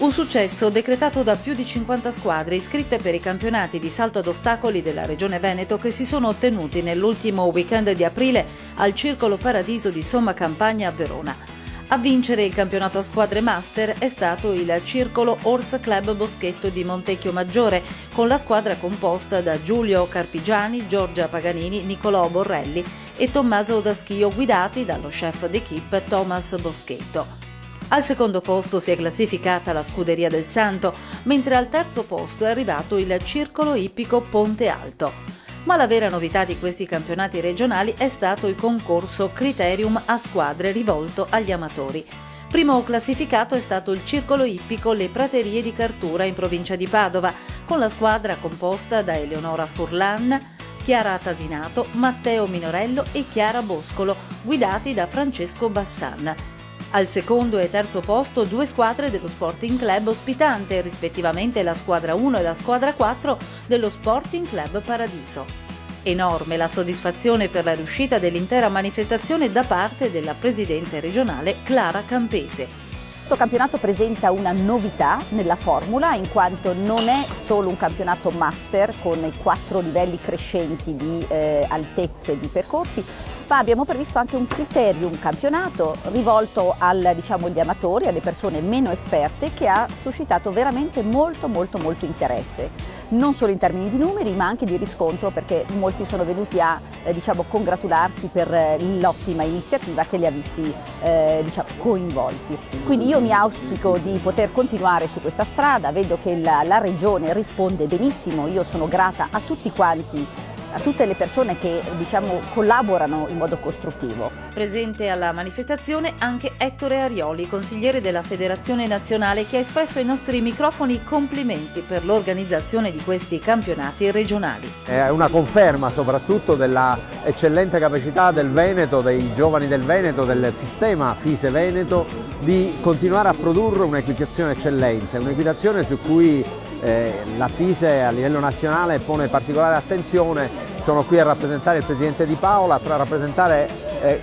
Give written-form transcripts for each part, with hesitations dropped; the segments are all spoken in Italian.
Un successo decretato da più di 50 squadre iscritte per i campionati di salto ad ostacoli della Regione Veneto che si sono ottenuti nell'ultimo weekend di aprile al Circolo Paradiso di Somma Campagna a Verona. A vincere il campionato a squadre master è stato il Circolo Horse Club Boschetto di Montecchio Maggiore, con la squadra composta da Giulio Carpigiani, Giorgia Paganini, Nicolò Borrelli e Tommaso Daschio, guidati dallo chef d'équipe Thomas Boschetto. Al secondo posto si è classificata la Scuderia del Santo, mentre al terzo posto è arrivato il Circolo Ippico Ponte Alto. Ma la vera novità di questi campionati regionali è stato il concorso Criterium a squadre rivolto agli amatori. Primo classificato è stato il Circolo Ippico Le Praterie di Cartura in provincia di Padova, con la squadra composta da Eleonora Furlan, Chiara Tasinato, Matteo Minorello e Chiara Boscolo, guidati da Francesco Bassan. Al secondo e terzo posto due squadre dello Sporting Club ospitante, rispettivamente la squadra 1 e la squadra 4 dello Sporting Club Paradiso. Enorme la soddisfazione per la riuscita dell'intera manifestazione da parte della presidente regionale Clara Campese. Questo campionato presenta una novità nella formula, in quanto non è solo un campionato master con i 4 livelli crescenti di altezze di percorsi, ma abbiamo previsto anche un criterium campionato rivolto agli amatori, alle persone meno esperte, che ha suscitato veramente molto interesse, non solo in termini di numeri ma anche di riscontro, perché molti sono venuti a congratularsi per l'ottima iniziativa che li ha visti coinvolti. Quindi io mi auspico di poter continuare su questa strada, vedo che la Regione risponde benissimo, io sono grata a tutti quanti, a tutte le persone che collaborano in modo costruttivo. Presente alla manifestazione anche Ettore Arioli, consigliere della Federazione Nazionale, che ha espresso ai nostri microfoni complimenti per l'organizzazione di questi campionati regionali. È una conferma soprattutto della eccellente capacità del Veneto, dei giovani del Veneto, del sistema FISE Veneto, di continuare a produrre un'equitazione eccellente, un'equitazione su cui la FISE a livello nazionale pone particolare attenzione. Sono qui a rappresentare il Presidente Di Paola, per rappresentare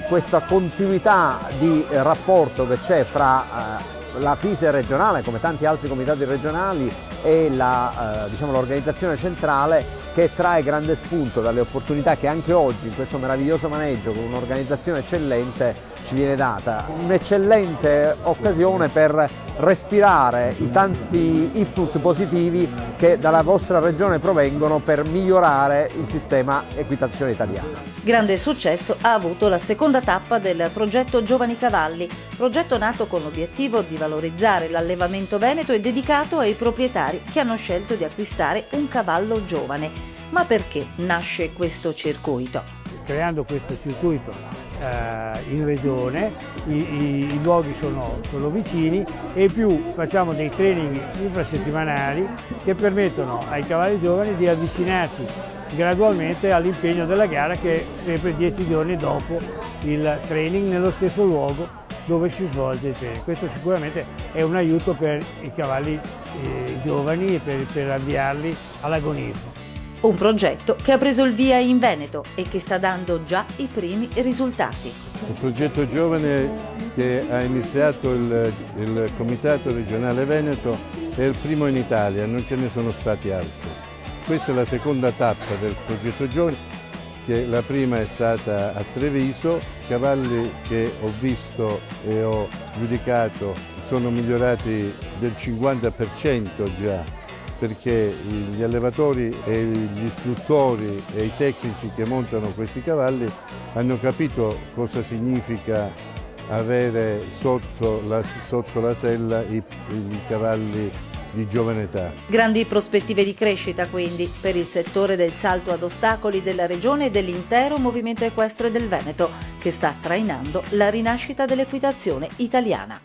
questa continuità di rapporto che c'è fra la FISE regionale, come tanti altri comitati regionali, e l'organizzazione centrale, che trae grande spunto dalle opportunità che anche oggi in questo meraviglioso maneggio con un'organizzazione eccellente ci viene data. Un'eccellente occasione per respirare i tanti input positivi che dalla vostra regione provengono per migliorare il sistema equitazione italiano. Grande successo ha avuto la seconda tappa del progetto Giovani Cavalli, progetto nato con l'obiettivo di valorizzare l'allevamento veneto e dedicato ai proprietari che hanno scelto di acquistare un cavallo giovane. Ma perché nasce questo circuito? Creando questo circuito in regione, i luoghi sono vicini, e più facciamo dei training infrasettimanali che permettono ai cavalli giovani di avvicinarsi gradualmente all'impegno della gara, che è sempre 10 giorni dopo il training nello stesso luogo dove si svolge il training. Questo sicuramente è un aiuto per i cavalli giovani e per avviarli all'agonismo. Un progetto che ha preso il via in Veneto e che sta dando già i primi risultati. Un progetto giovane che ha iniziato il Comitato Regionale Veneto è il primo in Italia, non ce ne sono stati altri. Questa è la seconda tappa del progetto giovane, che la prima è stata a Treviso. I cavalli che ho visto e ho giudicato sono migliorati del 50% già, perché gli allevatori e gli istruttori e i tecnici che montano questi cavalli hanno capito cosa significa avere sotto la sella i cavalli di giovane età. Grandi prospettive di crescita quindi per il settore del salto ad ostacoli della regione e dell'intero movimento equestre del Veneto, che sta trainando la rinascita dell'equitazione italiana.